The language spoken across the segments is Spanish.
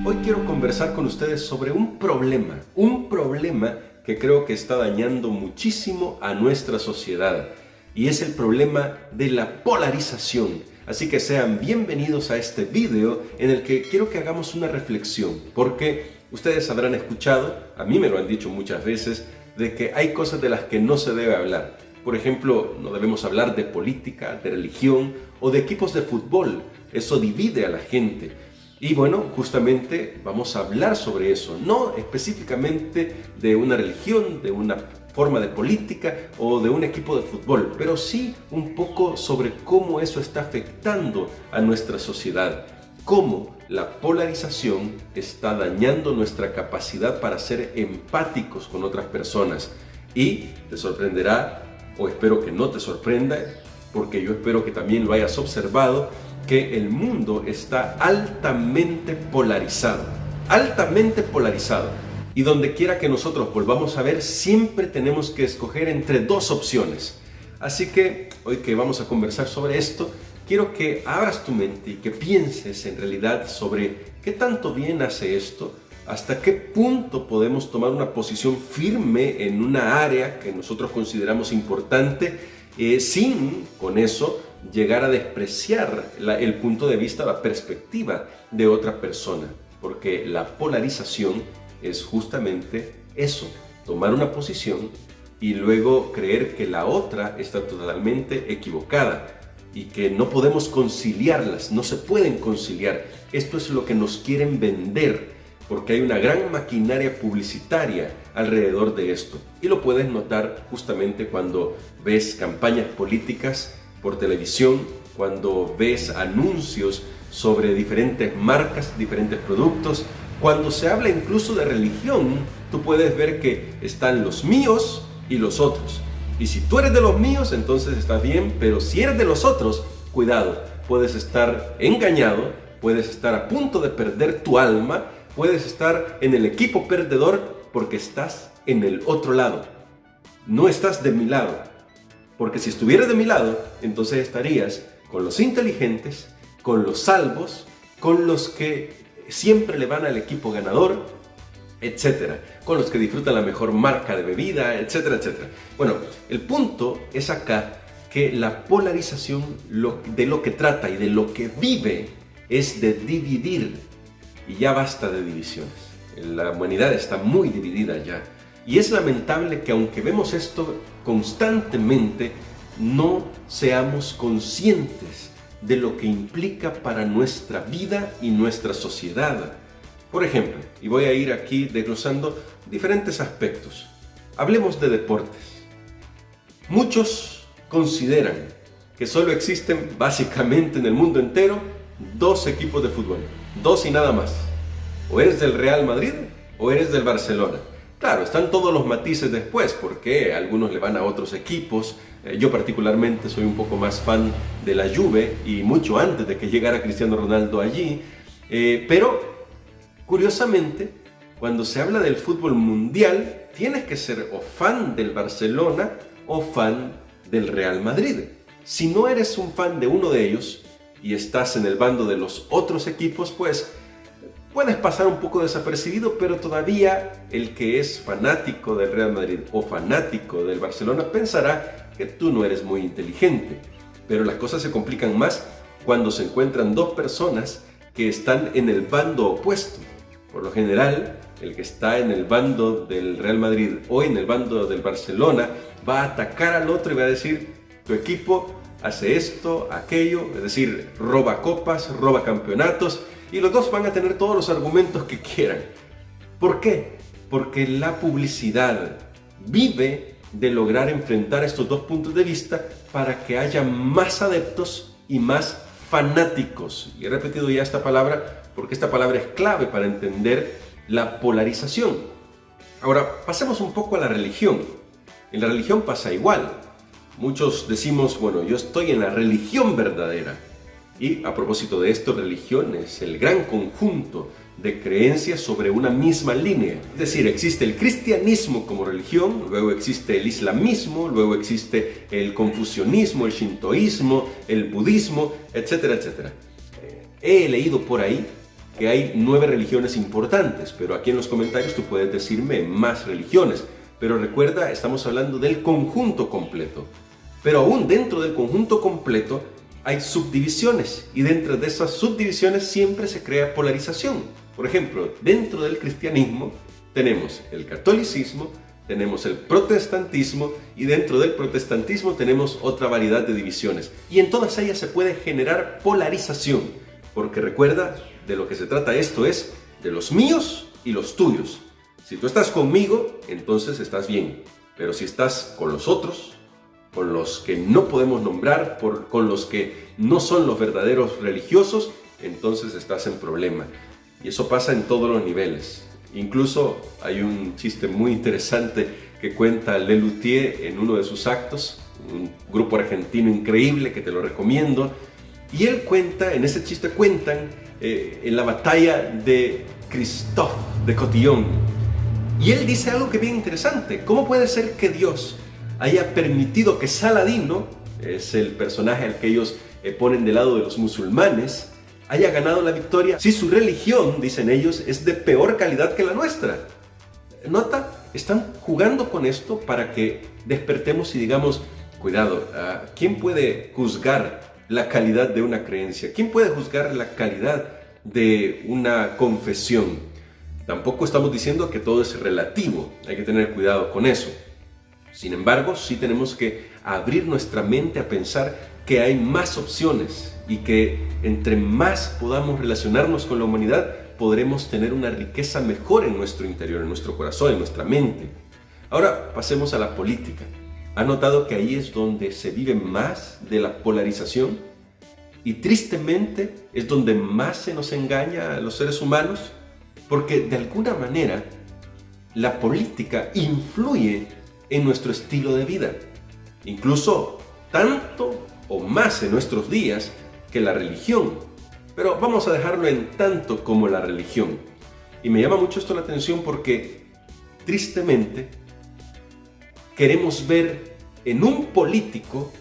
Hoy quiero conversar con ustedes sobre un problema que creo que está dañando muchísimo a nuestra sociedad, y es el problema de la polarización. Así que sean bienvenidos a este video en el que quiero que hagamos una reflexión, porque ustedes habrán escuchado, a mí me lo han dicho muchas veces, de que hay cosas de las que no se debe hablar. Por ejemplo, no debemos hablar de política, de religión o de equipos de fútbol. Eso divide a la gente. Y bueno, justamente vamos a hablar sobre eso, no específicamente de una religión, de una forma de política o de un equipo de fútbol, pero sí un poco sobre cómo eso está afectando a nuestra sociedad, cómo la polarización está dañando nuestra capacidad para ser empáticos con otras personas. Y te sorprenderá, o espero que no te sorprenda, porque yo espero que también lo hayas observado, que el mundo está altamente polarizado, y donde quiera que nosotros volvamos a ver, siempre tenemos que escoger entre dos opciones. Así que hoy que vamos a conversar sobre esto, quiero que abras tu mente y que pienses en realidad sobre qué tanto bien hace esto, hasta qué punto podemos tomar una posición firme en una área que nosotros consideramos importante, sin con eso llegar a despreciar el punto de vista, la perspectiva de otra persona, porque la polarización es justamente eso, tomar una posición y luego creer que la otra está totalmente equivocada y que no podemos conciliarlas, no se pueden conciliar. Esto es lo que nos quieren vender, porque hay una gran maquinaria publicitaria alrededor de esto, y lo puedes notar justamente cuando ves campañas políticas por televisión, cuando ves anuncios sobre diferentes marcas, diferentes productos. Cuando se habla incluso de religión, tú puedes ver que están los míos y los otros. Y si tú eres de los míos, entonces estás bien, pero si eres de los otros, cuidado, puedes estar engañado, puedes estar a punto de perder tu alma, puedes estar en el equipo perdedor porque estás en el otro lado. No estás de mi lado. Porque si estuvieras de mi lado, entonces estarías con los inteligentes, con los salvos, con los que siempre le van al equipo ganador, etcétera, con los que disfrutan la mejor marca de bebida, etcétera, etcétera. Bueno, el punto es acá que la polarización de lo que trata y de lo que vive es de dividir, y ya basta de divisiones. La humanidad está muy dividida ya. Y es lamentable que aunque vemos esto constantemente, no seamos conscientes de lo que implica para nuestra vida y nuestra sociedad. Por ejemplo, y voy a ir aquí desglosando diferentes aspectos. Hablemos de deportes. Muchos consideran que solo existen básicamente en el mundo entero dos equipos de fútbol, dos y nada más. O eres del Real Madrid o eres del Barcelona. Claro, están todos los matices después, porque algunos le van a otros equipos. Yo particularmente soy un poco más fan de la Juve, y mucho antes de que llegara Cristiano Ronaldo allí. Pero, curiosamente, cuando se habla del fútbol mundial, tienes que ser o fan del Barcelona o fan del Real Madrid. Si no eres un fan de uno de ellos y estás en el bando de los otros equipos, pues puedes pasar un poco desapercibido, pero todavía el que es fanático del Real Madrid o fanático del Barcelona pensará que tú no eres muy inteligente. Pero las cosas se complican más cuando se encuentran dos personas que están en el bando opuesto. Por lo general, el que está en el bando del Real Madrid o en el bando del Barcelona va a atacar al otro y va a decir: tu equipo hace esto, aquello, es decir, roba copas, roba campeonatos. Y los dos van a tener todos los argumentos que quieran. ¿Por qué? Porque la publicidad vive de lograr enfrentar estos dos puntos de vista para que haya más adeptos y más fanáticos. Y he repetido ya esta palabra porque esta palabra es clave para entender la polarización. Ahora, pasemos un poco a la religión. En la religión pasa igual. Muchos decimos, bueno, yo estoy en la religión verdadera. Y a propósito de esto, religión es el gran conjunto de creencias sobre una misma línea. Es decir, existe el cristianismo como religión, luego existe el islamismo, luego existe el confucianismo, el shintoísmo, el budismo, etcétera, etcétera. he leído por ahí que hay 9 religiones importantes, pero aquí en los comentarios tú puedes decirme más religiones. Pero recuerda, estamos hablando del conjunto completo. Pero aún dentro del conjunto completo hay subdivisiones, y dentro de esas subdivisiones siempre se crea polarización. Por ejemplo, dentro del cristianismo tenemos el catolicismo, tenemos el protestantismo, y dentro del protestantismo tenemos otra variedad de divisiones. Y en todas ellas se puede generar polarización, porque recuerda, de lo que se trata esto es de los míos y los tuyos. Si tú estás conmigo, entonces estás bien. Pero si estás con los otros, con los que no podemos nombrar, con los que no son los verdaderos religiosos, entonces estás en problema. Y eso pasa en todos los niveles. Incluso hay un chiste muy interesante que cuenta Lelutier en uno de sus actos, un grupo argentino increíble que te lo recomiendo. Y él cuenta, en ese chiste cuentan en la batalla de Christophe de Cotillon. Y él dice algo que es bien interesante. ¿Cómo puede ser que Dios haya permitido que Saladino, es el personaje al que ellos ponen del lado de los musulmanes, haya ganado la victoria si su religión, dicen ellos, es de peor calidad que la nuestra? Nota, están jugando con esto para que despertemos y digamos, cuidado, ¿quién puede juzgar la calidad de una creencia? ¿Quién puede juzgar la calidad de una confesión? Tampoco estamos diciendo que todo es relativo, hay que tener cuidado con eso. Sin embargo, sí tenemos que abrir nuestra mente a pensar que hay más opciones y que entre más podamos relacionarnos con la humanidad, podremos tener una riqueza mejor en nuestro interior, en nuestro corazón, en nuestra mente. Ahora pasemos a la política. ¿Ha notado que ahí es donde se vive más de la polarización? Y tristemente es donde más se nos engaña a los seres humanos, porque de alguna manera la política influye en nuestro estilo de vida, incluso tanto o más en nuestros días que la religión. Pero vamos a dejarlo en tanto como la religión. Y me llama mucho esto la atención porque tristemente queremos ver en un político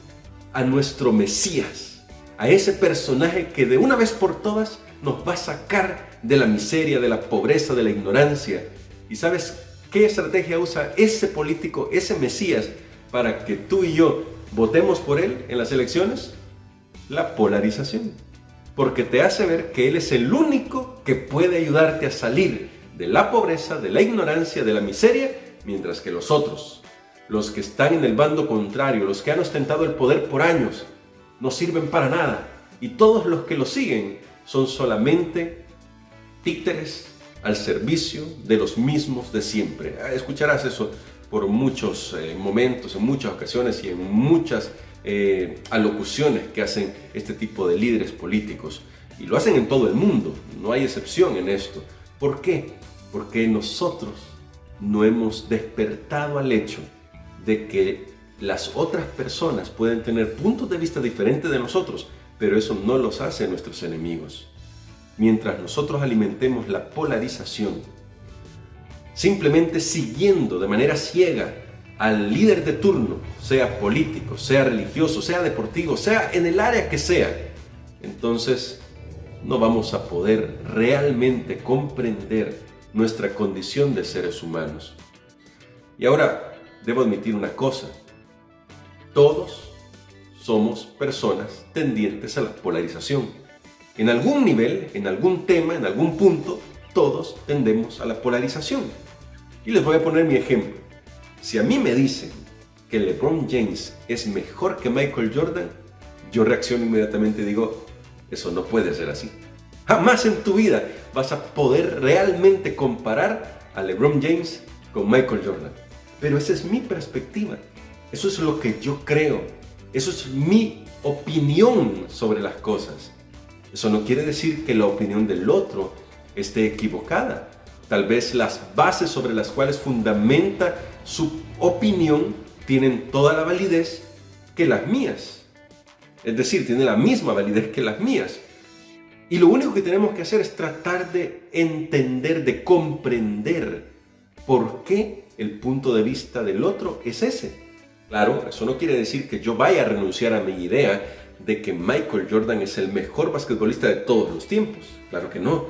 a nuestro Mesías, a ese personaje que de una vez por todas nos va a sacar de la miseria, de la pobreza, de la ignorancia. ¿Y sabes qué estrategia usa ese político, ese Mesías, para que tú y yo votemos por él en las elecciones? La polarización. Porque te hace ver que él es el único que puede ayudarte a salir de la pobreza, de la ignorancia, de la miseria, mientras que los otros, los que están en el bando contrario, los que han ostentado el poder por años, no sirven para nada. Y todos los que lo siguen son solamente títeres al servicio de los mismos de siempre. Escucharás eso por muchos momentos, en muchas ocasiones y en muchas alocuciones que hacen este tipo de líderes políticos. Y lo hacen en todo el mundo, no hay excepción en esto. ¿Por qué? Porque nosotros no hemos despertado al hecho de que las otras personas pueden tener puntos de vista diferentes de nosotros, pero eso no los hace nuestros enemigos. Mientras nosotros alimentemos la polarización, simplemente siguiendo de manera ciega al líder de turno, sea político, sea religioso, sea deportivo, sea en el área que sea, entonces no vamos a poder realmente comprender nuestra condición de seres humanos. Y ahora debo admitir una cosa: todos somos personas tendientes a la polarización. En algún nivel, en algún tema, en algún punto, todos tendemos a la polarización. Y les voy a poner mi ejemplo. Si a mí me dicen que LeBron James es mejor que Michael Jordan, yo reacciono inmediatamente y digo, eso no puede ser así. Jamás en tu vida vas a poder realmente comparar a LeBron James con Michael Jordan. Pero esa es mi perspectiva. Eso es lo que yo creo. Eso es mi opinión sobre las cosas. Eso no quiere decir que la opinión del otro esté equivocada. Tal vez las bases sobre las cuales fundamenta su opinión tienen toda la validez que las mías. Es decir, tienen la misma validez que las mías. Y lo único que tenemos que hacer es tratar de entender, de comprender por qué el punto de vista del otro es ese. Claro, eso no quiere decir que yo vaya a renunciar a mi idea de que Michael Jordan es el mejor basquetbolista de todos los tiempos. Claro que no.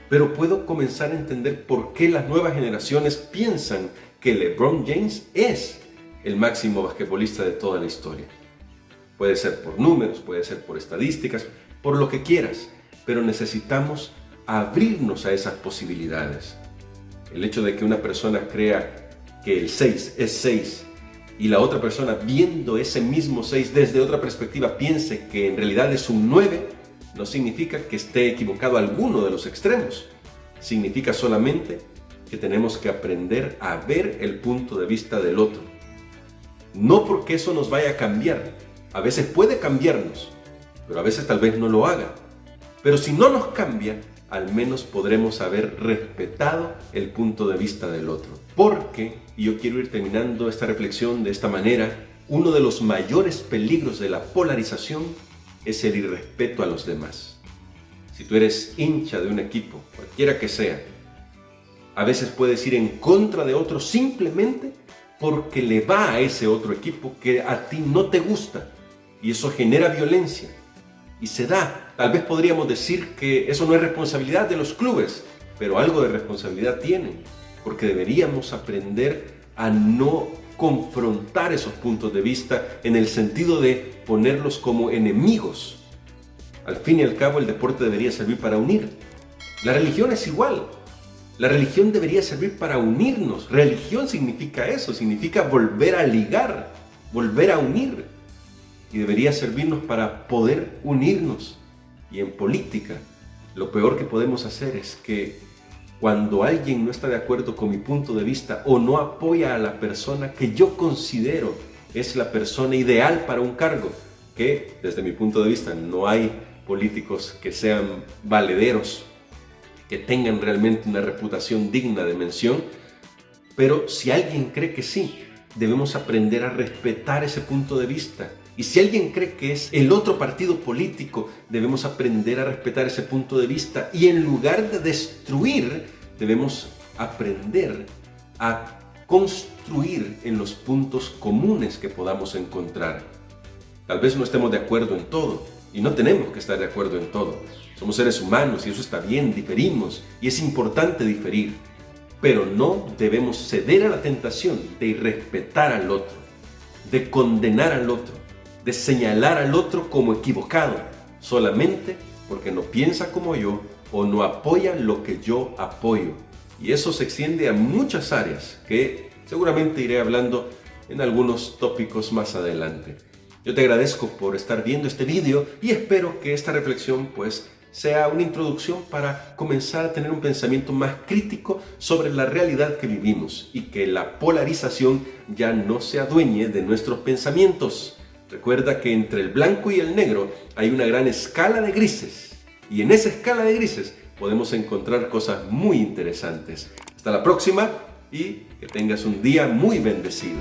Pero puedo comenzar a entender por qué las nuevas generaciones piensan que LeBron James es el máximo basquetbolista de toda la historia. Puede ser por números, puede ser por estadísticas, por lo que quieras, pero necesitamos abrirnos a esas posibilidades. El hecho de que una persona crea que el 6 es 6 y la otra persona, viendo ese mismo 6 desde otra perspectiva, piense que en realidad es un 9, no significa que esté equivocado alguno de los extremos. Significa solamente que tenemos que aprender a ver el punto de vista del otro. No porque eso nos vaya a cambiar. A veces puede cambiarnos, pero a veces tal vez no lo haga. Pero si no nos cambia, al menos podremos haber respetado el punto de vista del otro. Porque, y yo quiero ir terminando esta reflexión de esta manera, uno de los mayores peligros de la polarización es el irrespeto a los demás. Si tú eres hincha de un equipo, cualquiera que sea, a veces puedes ir en contra de otro simplemente porque le va a ese otro equipo que a ti no te gusta. Y eso genera violencia. Y se da. Tal vez podríamos decir que eso no es responsabilidad de los clubes, pero algo de responsabilidad tienen, porque deberíamos aprender a no confrontar esos puntos de vista en el sentido de ponerlos como enemigos. Al fin y al cabo, el deporte debería servir para unir. La religión es igual. La religión debería servir para unirnos. Religión significa eso, significa volver a ligar, volver a unir. Y debería servirnos para poder unirnos. Y en política, lo peor que podemos hacer es que cuando alguien no está de acuerdo con mi punto de vista o no apoya a la persona que yo considero es la persona ideal para un cargo, que desde mi punto de vista no hay políticos que sean valederos, que tengan realmente una reputación digna de mención, pero si alguien cree que sí, debemos aprender a respetar ese punto de vista. Y si alguien cree que es el otro partido político, debemos aprender a respetar ese punto de vista. Y en lugar de destruir, debemos aprender a construir en los puntos comunes que podamos encontrar. Tal vez no estemos de acuerdo en todo, y no tenemos que estar de acuerdo en todo. Somos seres humanos y eso está bien, diferimos, y es importante diferir. Pero no debemos ceder a la tentación de irrespetar al otro, de condenar al otro, de señalar al otro como equivocado, solamente porque no piensa como yo o no apoya lo que yo apoyo. Y eso se extiende a muchas áreas que seguramente iré hablando en algunos tópicos más adelante. Yo te agradezco por estar viendo este vídeo y espero que esta reflexión sea una introducción para comenzar a tener un pensamiento más crítico sobre la realidad que vivimos y que la polarización ya no se adueñe de nuestros pensamientos. Recuerda que entre el blanco y el negro hay una gran escala de grises y en esa escala de grises podemos encontrar cosas muy interesantes. Hasta la próxima y que tengas un día muy bendecido.